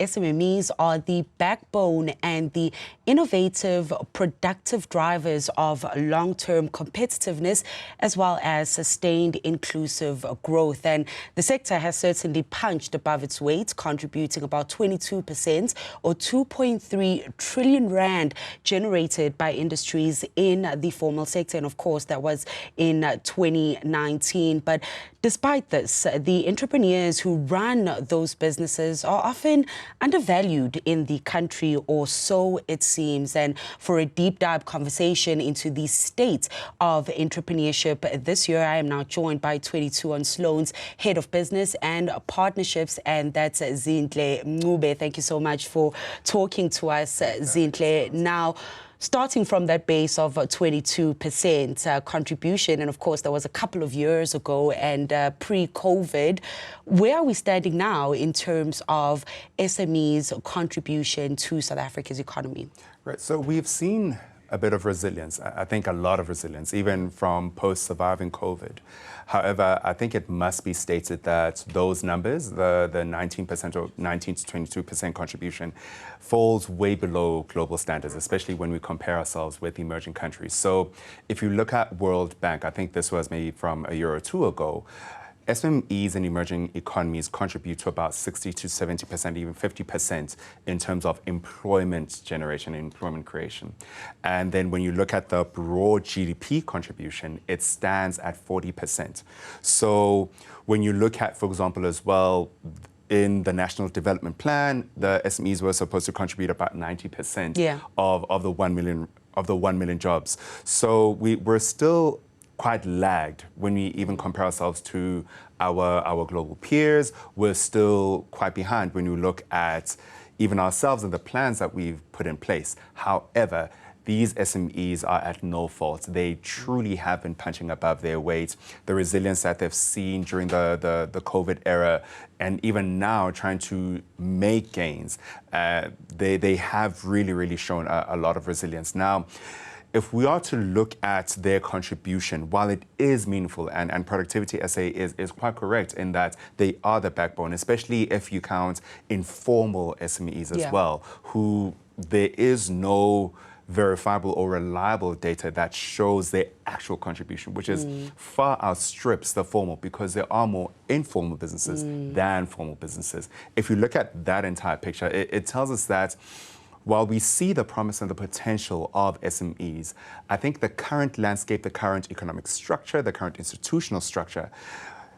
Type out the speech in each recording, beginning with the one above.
SMMEs are the backbone and the innovative, productive drivers of long-term competitiveness as well as sustained inclusive growth. And the sector has certainly punched above its weight, contributing about 22% or 2.3 trillion rand generated by industries in the formal sector. And of course, that was in 2019. But despite this, the entrepreneurs who run those businesses are often undervalued in the country, or so it seems. And for a deep dive conversation into the state of entrepreneurship this year, I am now joined by 22 on Slone's Head of Business and Partnerships, and that's Zinhle Mncube. Thank you so much for talking to us, Zinhle. Now, starting from that base of 22% contribution, and of course that was a couple of years ago and pre-COVID, where are we standing now in terms of SMEs' contribution to South Africa's economy? Right, so we've seen a bit of resilience, I think a lot of resilience, even from post-surviving COVID. However, I think it must be stated that those numbers, the 19% or 19 to 22% contribution, falls way below global standards, especially when we compare ourselves with emerging countries. So if you look at World Bank, I think this was maybe from a year or two ago, SMEs in emerging economies contribute to about 60 to 70%, even 50% in terms of employment generation and employment creation. And then when you look at the broad GDP contribution, it stands at 40%. So when you look at, for example, as well, in the National Development Plan, the SMEs were supposed to contribute about 90% of the 1 million jobs. So we're still quite lagged when we even compare ourselves to our global peers. We're still quite behind when you look at even ourselves and the plans that we've put in place. However, these SMEs are at no fault. They truly have been punching above their weight. The resilience that they've seen during the COVID era, and even now trying to make gains, they have really shown a lot of resilience. Now, if we are to look at their contribution, while it is meaningful, and Productivity SA is quite correct in that they are the backbone, especially if you count informal SMEs as well, who there is no verifiable or reliable data that shows their actual contribution, which is far outstrips the formal, because there are more informal businesses than formal businesses. If you look at that entire picture, it tells us that while we see the promise and the potential of SMEs, I think the current landscape, the current economic structure, the current institutional structure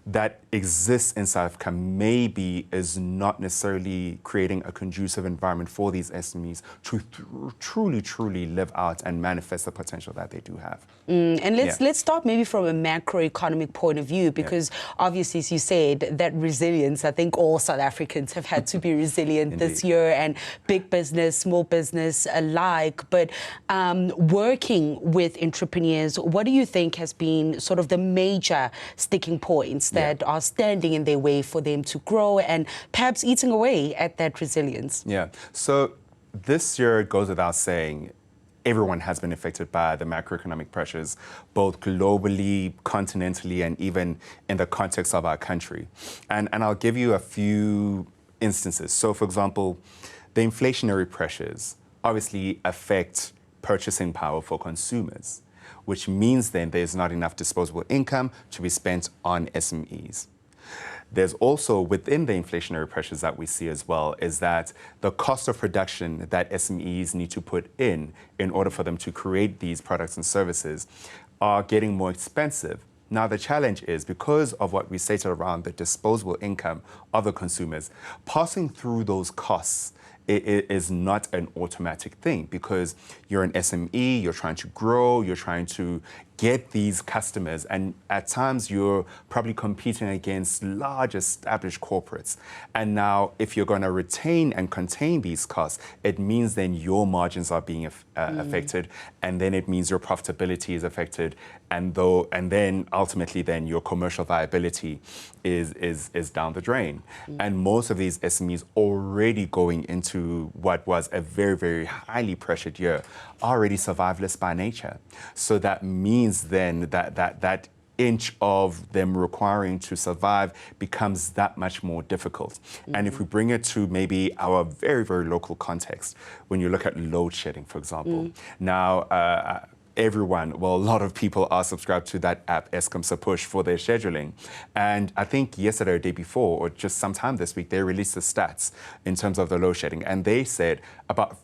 that exists in South Africa maybe is not necessarily creating a conducive environment for these SMEs to truly live out and manifest the potential that they do have. And let's start maybe from a macroeconomic point of view, because obviously, as you said, that resilience, I think all South Africans have had to be resilient this year, and big business, small business alike. But working with entrepreneurs, what do you think has been sort of the major sticking points that are standing in their way for them to grow and perhaps eating away at that resilience? So this year, it goes without saying, everyone has been affected by the macroeconomic pressures, both globally, continentally, and even in the context of our country. And I'll give you a few instances. So, for example, the inflationary pressures obviously affect purchasing power for consumers, which means then there's not enough disposable income to be spent on SMEs. There's also, within the inflationary pressures that we see as well, is that the cost of production that SMEs need to put in order for them to create these products and services are getting more expensive. Now, the challenge is, because of what we stated around the disposable income of the consumers, passing through those costs it is not an automatic thing, because you're an SME, you're trying to grow, you're trying to get these customers, and at times you're probably competing against large established corporates. And now, if you're going to retain and contain these costs, it means then your margins are being affected, and then it means your profitability is affected, and then ultimately then your commercial viability is down the drain. And most of these SMEs already going into what was a very highly pressured year are already survivalists by nature. So that means then that inch of them requiring to survive becomes that much more difficult. And if we bring it to maybe our very, very local context, when you look at load shedding, for example, now everyone, well, a lot of people are subscribed to that app, Eskom's Push, for their scheduling. And I think yesterday or the day before, or just sometime this week, they released the stats in terms of the load shedding. And they said about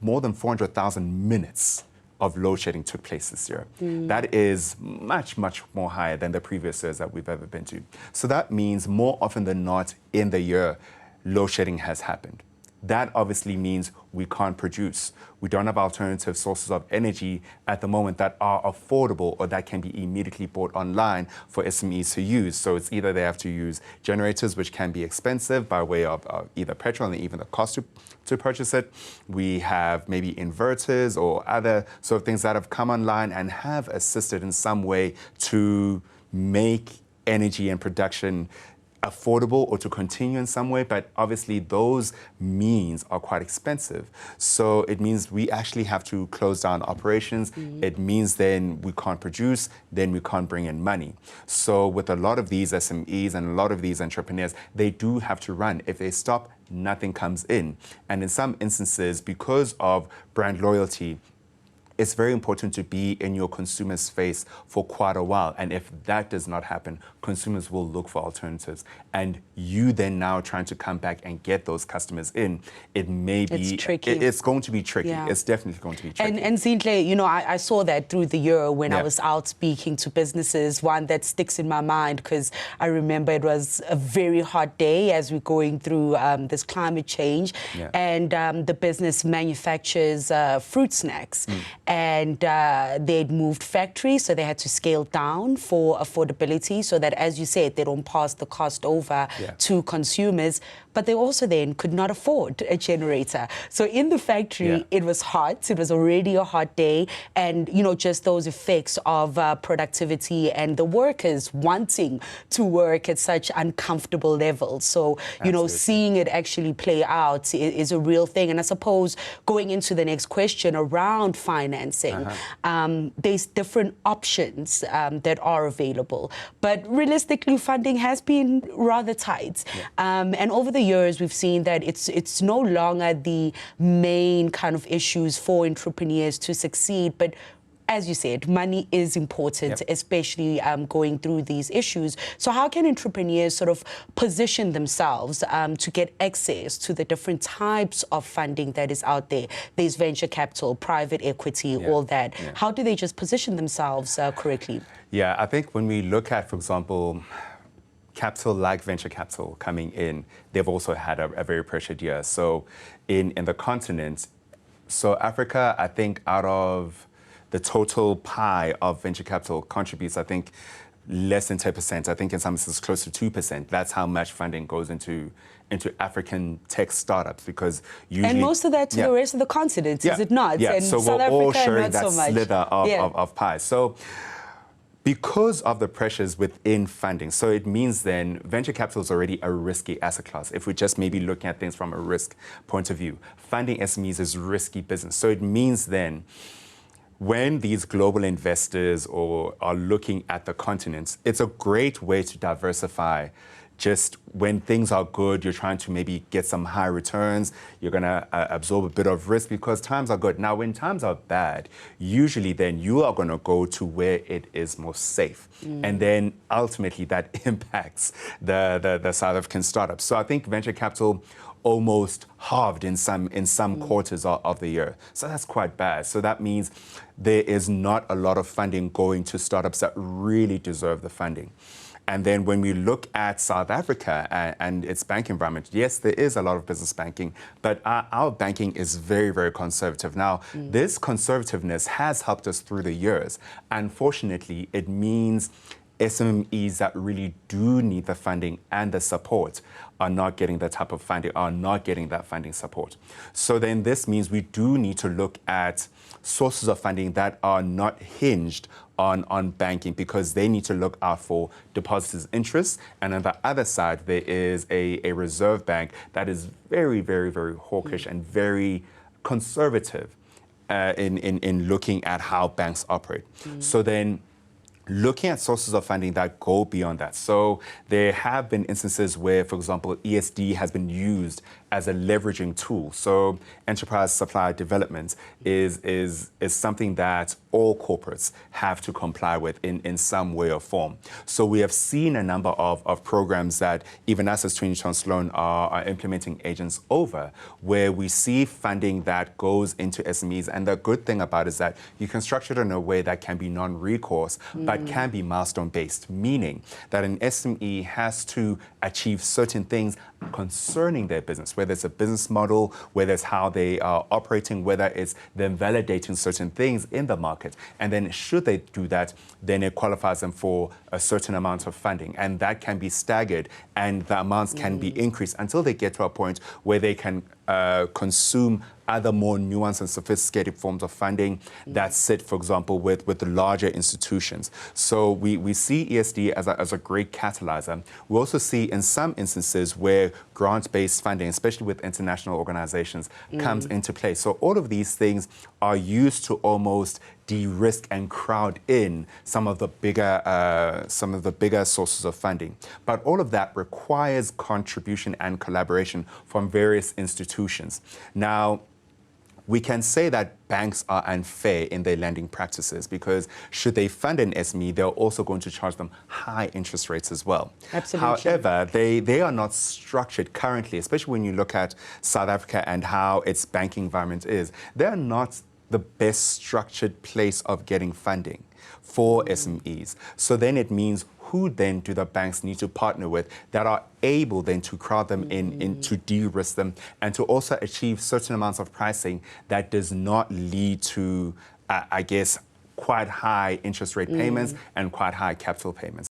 more than 400,000 minutes of load shedding took place this year. That is much, much more higher than the previous years that we've ever been to. So that means more often than not in the year, load shedding has happened. That obviously means we can't produce. We don't have alternative sources of energy at the moment that are affordable or that can be immediately bought online for SMEs to use. So it's either they have to use generators, which can be expensive by way of either petrol and even the cost to purchase it. We have maybe inverters or other sort of things that have come online and have assisted in some way to make energy and production affordable or to continue in some way, but obviously those means are quite expensive. So it means we actually have to close down operations. It means then we can't produce, then we can't bring in money. So with a lot of these SMEs and a lot of these entrepreneurs, they do have to run. If they stop, nothing comes in. And in some instances, because of brand loyalty, it's very important to be in your consumer's face for quite a while. And if that does not happen, consumers will look for alternatives. And you then now trying to come back and get those customers in, it may be... It's tricky. It's going to be tricky. Yeah. It's definitely going to be tricky. And Zinhle, you know, I saw that through the year when I was out speaking to businesses. One that sticks in my mind, because I remember it was a very hot day as we're going through this climate change. And the business manufactures fruit snacks. And they'd moved factories, so they had to scale down for affordability so that, as you said, they don't pass the cost over to consumers. But they also then could not afford a generator. So in the factory, it was hot. It was already a hot day. And, you know, just those effects of productivity and the workers wanting to work at such uncomfortable levels. So, you know, seeing it actually play out is a real thing. And I suppose going into the next question around financing, there's different options that are available. But realistically, funding has been rather tight. And over the years, we've seen that it's no longer the main kind of issues for entrepreneurs to succeed, but as you said, money is important, especially going through these issues. So how can entrepreneurs sort of position themselves to get access to the different types of funding that is out there? There's venture capital, private equity, all that. How do they just position themselves correctly? Yeah, I think when we look at, for example, capital like venture capital coming in, they've also had a very pressured year. So in the continent, so Africa, I think out of the total pie of venture capital contributes, I think, less than 10%. I think in some instances close to 2%. That's how much funding goes into African tech startups, because usually... And most of that to the rest of the continent, is it not? Yeah, and so South we're all Africa, sharing that slither of pie. So because of the pressures within funding, so it means then venture capital is already a risky asset class. If we're just maybe looking at things from a risk point of view, funding SMEs is risky business. So it means then when these global investors are looking at the continents, it's a great way to diversify. Just when things are good, you're trying to maybe get some high returns. You're going to absorb a bit of risk because times are good. Now, when times are bad, usually then you are going to go to where it is most safe. And then ultimately that impacts the South African startups. So I think venture capital almost halved in some quarters of the year. So that's quite bad. So that means there is not a lot of funding going to startups that really deserve the funding. And then when we look at South Africa and its banking environment, yes, there is a lot of business banking, but our banking is very, very conservative. Now, this conservativeness has helped us through the years. Unfortunately, it means SMMEs that really do need the funding and the support are not getting the type of funding, are not getting that funding support. So then this means we do need to look at sources of funding that are not hinged on banking, because they need to look out for depositors' interests. And on the other side, there is a reserve bank that is very, very, very hawkish and very conservative in looking at how banks operate. So then looking at sources of funding that go beyond that. So there have been instances where, for example, ESD has been used as a leveraging tool. So enterprise supply development is something that all corporates have to comply with in some way or form. So we have seen a number of programs that even us as Trinity and Slone are implementing agents over, where we see funding that goes into SMEs. And the good thing about it is that you can structure it in a way that can be non-recourse, but can be milestone-based, meaning that an SME has to achieve certain things concerning their business, whether it's a business model, whether it's how they are operating, whether it's them validating certain things in the market. And then should they do that, then it qualifies them for a certain amount of funding. And that can be staggered, and the amounts can be increased until they get to a point where they can consume other more nuanced and sophisticated forms of funding that sit, for example, with the larger institutions. So we see ESD as a great catalyzer. We also see in some instances where grant-based funding, especially with international organizations, comes into play. So all of these things are used to almost de-risk and crowd in some of the bigger sources of funding. But all of that requires contribution and collaboration from various institutions. Now, we can say that banks are unfair in their lending practices because should they fund an SME, they're also going to charge them high interest rates as well. Absolutely. However, they are not structured currently, especially when you look at South Africa and how its banking environment is. They're not the best structured place of getting funding for SMEs. So then it means who then do the banks need to partner with that are able then to crowd them in to de-risk them and to also achieve certain amounts of pricing that does not lead to, I guess, quite high interest rate payments and quite high capital payments.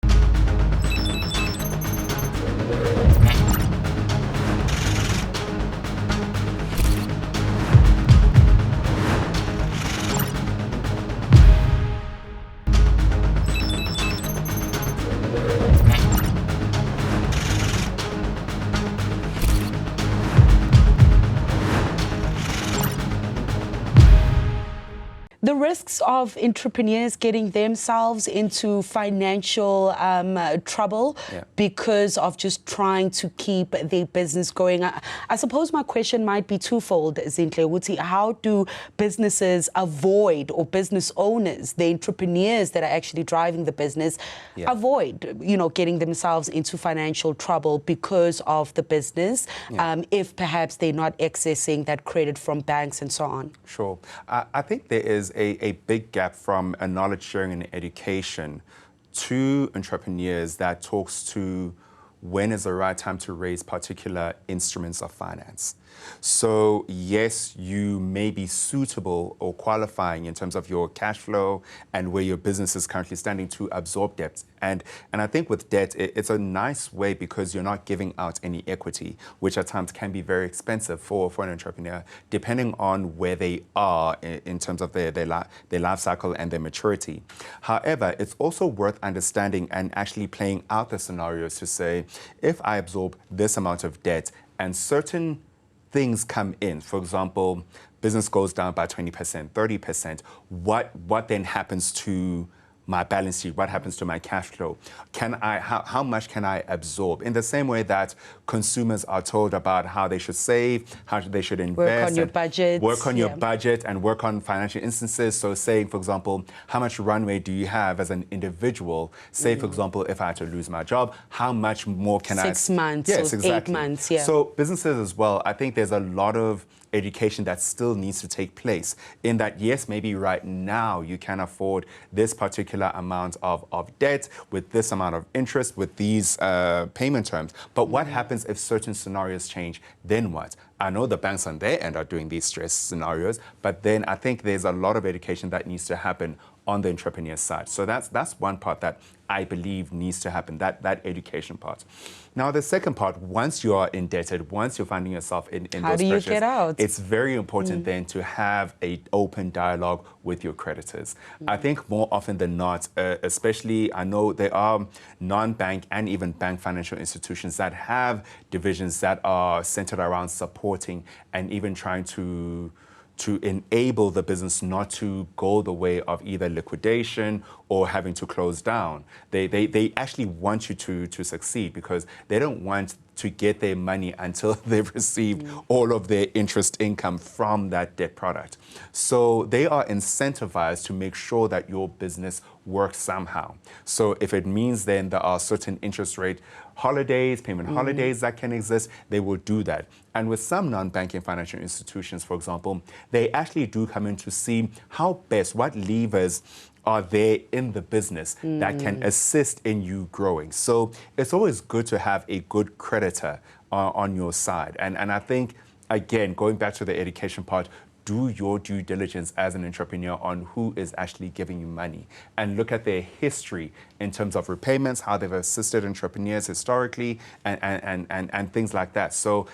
The risks of entrepreneurs getting themselves into financial trouble because of just trying to keep their business going. I suppose my question might be twofold, Zinhle. How do businesses avoid, or business owners, the entrepreneurs that are actually driving the business, avoid, getting themselves into financial trouble because of the business, if perhaps they're not accessing that credit from banks and so on? Sure. I think there is a big gap from a knowledge sharing and education to entrepreneurs that talks to when is the right time to raise particular instruments of finance. So yes, you may be suitable or qualifying in terms of your cash flow and where your business is currently standing to absorb debt. And I think with debt, it's a nice way because you're not giving out any equity, which at times can be very expensive for an entrepreneur, depending on where they are in terms of their life cycle and their maturity. However, it's also worth understanding and actually playing out the scenarios to say, if I absorb this amount of debt and certain things come in, for example, business goes down by 20%, 30%, what then happens to my balance sheet? What happens to my cash flow? How much can I absorb? In the same way that consumers are told about how they should save, how they should invest. Work on your budget. Work on your budget and work on financial instances. So saying, for example, how much runway do you have as an individual? Say, for example, if I had to lose my job, how much more can 6 months Yes, or exactly. 8 months, So businesses as well, I think there's a lot of education that still needs to take place in that, yes, maybe right now you can afford this particular amount of debt with this amount of interest, with these payment terms. But what happens if certain scenarios change? Then what? I know the banks on their end are doing these stress scenarios, but then I think there's a lot of education that needs to happen on the entrepreneur side. So that's one part that I believe needs to happen, that education part. Now, the second part, once you are indebted, once you're finding yourself in those pressures, how do you get out? It's very important then to have an open dialogue with your creditors. I think more often than not, especially I know there are non-bank and even bank financial institutions that have divisions that are centered around supporting and even trying to to enable the business not to go the way of either liquidation or having to close down. They actually want you to succeed because they don't want to get their money until they've received all of their interest income from that debt product. So they are incentivized to make sure that your business works somehow. So if it means then there are certain interest rate holidays, payment holidays that can exist, they will do that. And with some non-banking financial institutions, for example, they actually do come in to see how best, what levers are there in the business that can assist in you growing. So it's always good to have a good creditor on your side. And I think, again, going back to the education part, do your due diligence as an entrepreneur on who is actually giving you money and look at their history in terms of repayments, how they've assisted entrepreneurs historically, and things like that. So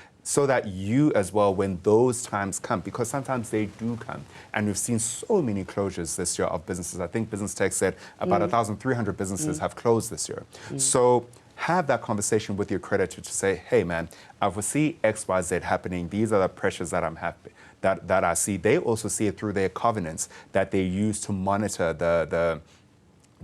that you as well, when those times come, because sometimes they do come, and we've seen so many closures this year of businesses. I think Business Tech said about 1,300 businesses have closed this year. So have that conversation with your creditor to say, hey man, I foresee X, Y, Z happening. These are the pressures that I'm happy that I see. They also see it through their covenants that they use to monitor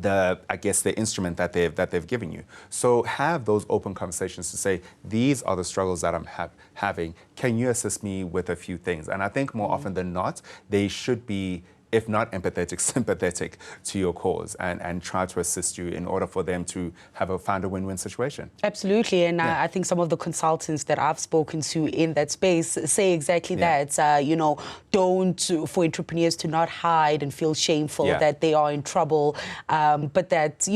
I guess the instrument that they've given you. So have those open conversations to say, these are the struggles that I'm having. Can you assist me with a few things? And I think more often than not, they should be, if not empathetic, sympathetic to your cause and try to assist you in order for them to find a win-win situation. Absolutely, and I think some of the consultants that I've spoken to in that space say exactly that. For entrepreneurs to not hide and feel shameful that they are in trouble, but that,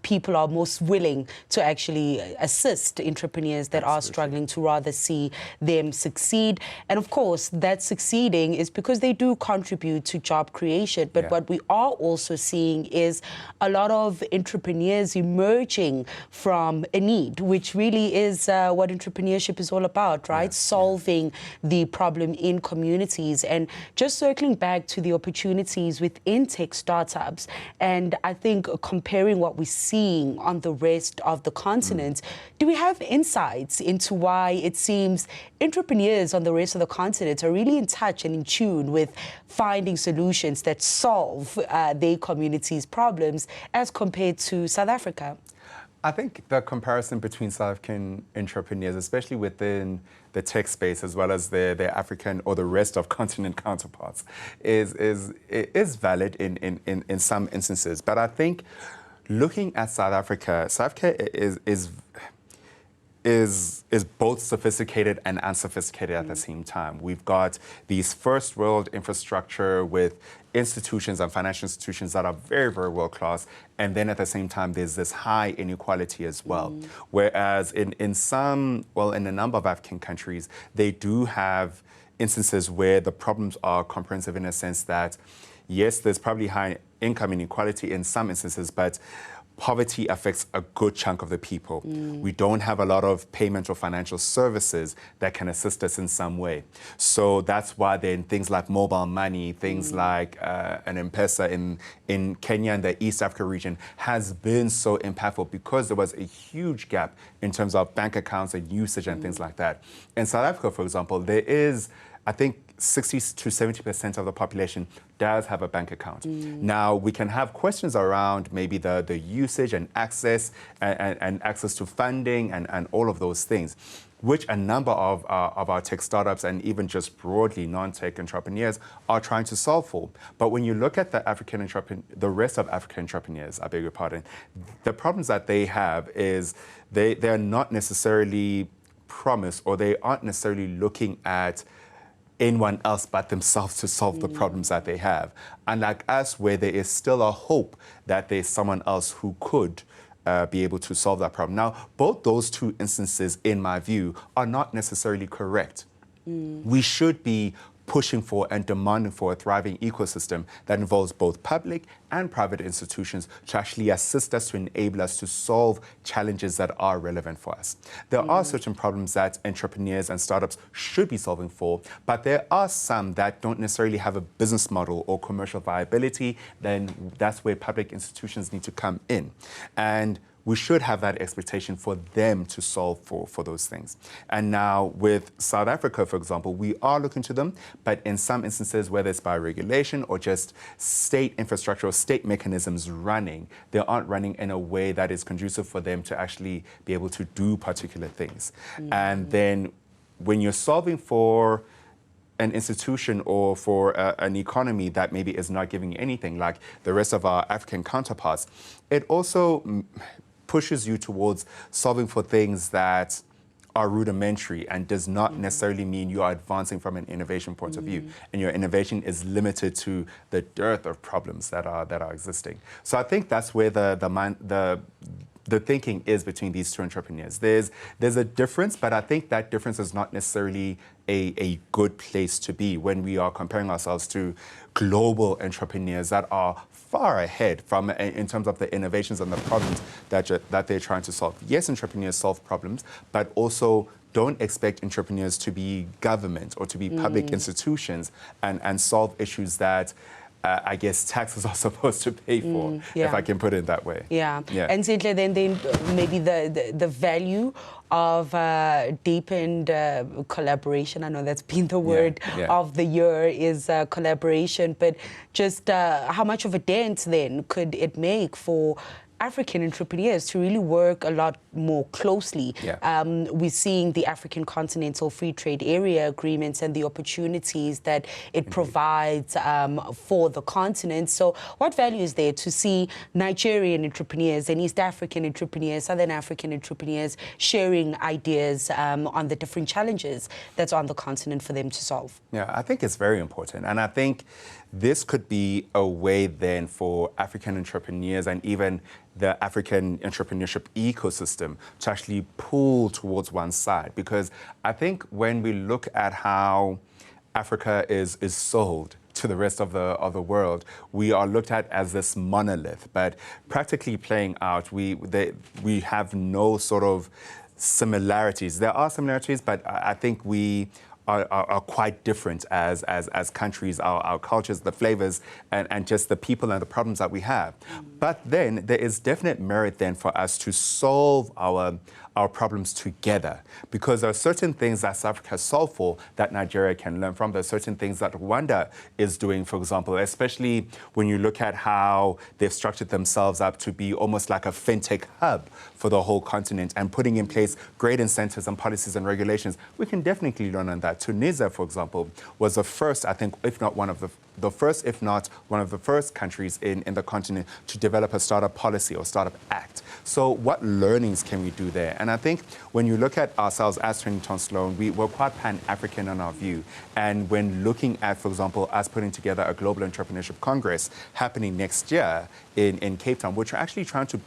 people are most willing to actually assist entrepreneurs that are struggling to rather see them succeed. And of course, that succeeding is because they do contribute to job creation. But what we are also seeing is a lot of entrepreneurs emerging from a need, which really is what entrepreneurship is all about, right? Solving the problem in communities. And just circling back to the opportunities within tech startups, and I think comparing what we're seeing on the rest of the continent, do we have insights into why it seems entrepreneurs on the rest of the continent are really in touch and in tune with finding solutions that solve their community's problems as compared to South Africa? I think the comparison between South African entrepreneurs, especially within the tech space as well as their African or the rest of continent counterparts, is valid in some instances. But I think looking at South Africa is both sophisticated and unsophisticated at the same time. We've got these first world infrastructure with institutions and financial institutions that are very, very world class. And then at the same time, there's this high inequality as well. Whereas in a number of African countries, they do have instances where the problems are comprehensive in a sense that, yes, there's probably high income inequality in some instances, but poverty affects a good chunk of the people. We don't have a lot of payment or financial services that can assist us in some way. So that's why then things like mobile money, things like an M-Pesa in Kenya and the East Africa region has been so impactful because there was a huge gap in terms of bank accounts and usage and things like that. In South Africa, for example, there is, I think, 60 to 70% of the population does have a bank account. Now, we can have questions around maybe the usage and access and access to funding and all of those things, which a number of our tech startups and even just broadly non-tech entrepreneurs are trying to solve for. But when you look at the rest of African entrepreneurs, I beg your pardon, the problems that they have is they're not necessarily promised, or they aren't necessarily looking at anyone else but themselves to solve the problems that they have. Unlike us, where there is still a hope that there's someone else who could be able to solve that problem. Now, both those two instances, in my view, are not necessarily correct. We should be pushing for and demanding for a thriving ecosystem that involves both public and private institutions to actually assist us, to enable us to solve challenges that are relevant for us. There are certain problems that entrepreneurs and startups should be solving for, but there are some that don't necessarily have a business model or commercial viability. Then that's where public institutions need to come in. And we should have that expectation for them to solve for those things. And now with South Africa, for example, we are looking to them, but in some instances, whether it's by regulation or just state infrastructure or state mechanisms running, they aren't running in a way that is conducive for them to actually be able to do particular things. And then when you're solving for an institution or for an economy that maybe is not giving anything, like the rest of our African counterparts, it also pushes you towards solving for things that are rudimentary and does not necessarily mean you are advancing from an innovation point of view, and your innovation is limited to the dearth of problems that are existing. So I think that's where the thinking is between these two entrepreneurs. There's a difference, but I think that difference is not necessarily a good place to be when we are comparing ourselves to global entrepreneurs that are far ahead from in terms of the innovations and the problems that they're trying to solve. Yes, entrepreneurs solve problems, but also don't expect entrepreneurs to be government or to be public institutions and solve issues that I guess taxes are supposed to pay for, if I can put it that way. Yeah. And Zinhle, then maybe the value of deepened collaboration. I know that's been the word of the year, is collaboration, but just how much of a dent then could it make for African entrepreneurs to really work a lot more closely? We're seeing the African Continental Free Trade Area agreements and the opportunities that it provides for the continent. So what value is there to see Nigerian entrepreneurs and East African entrepreneurs, Southern African entrepreneurs sharing ideas on the different challenges that's on the continent for them to solve? Yeah, I think it's very important. And I think this could be a way then for African entrepreneurs and even the African entrepreneurship ecosystem to actually pull towards one side. Because I think when we look at how Africa is sold to the rest of the world, we are looked at as this monolith. But practically playing out, we have no sort of similarities. There are similarities, but I think we are quite different as countries, our cultures, the flavors, and just the people and the problems that we have. But then there is definite merit then for us to solve our problems together, because there are certain things that South Africa solved for that Nigeria can learn from. There are certain things that Rwanda is doing, for example, especially when you look at how they've structured themselves up to be almost like a fintech hub for the whole continent and putting in place great incentives and policies and regulations. We can definitely learn on that. Tunisia, for example, was the first, I think, if not one of the first, if not one of the first countries in the continent to develop a startup policy or startup act. So what learnings can we do there? And I think when you look at ourselves as Trinity Slone, we're quite Pan-African in our view. And when looking at, for example, us putting together a Global Entrepreneurship Congress happening next year in Cape Town, which we're actually trying to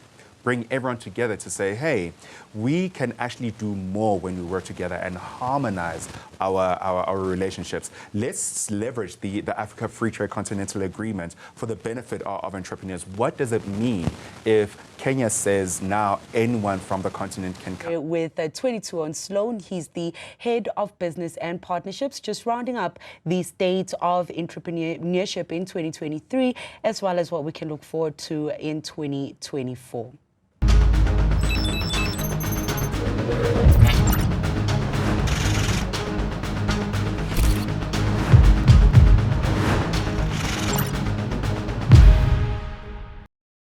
bring everyone together to say, hey, we can actually do more when we work together and harmonize our relationships. Let's leverage the Africa Free Trade Continental Agreement for the benefit of entrepreneurs. What does it mean if Kenya says now anyone from the continent can come? With 22 on Slone, he's the head of business and partnerships, just rounding up the state of entrepreneurship in 2023, as well as what we can look forward to in 2024.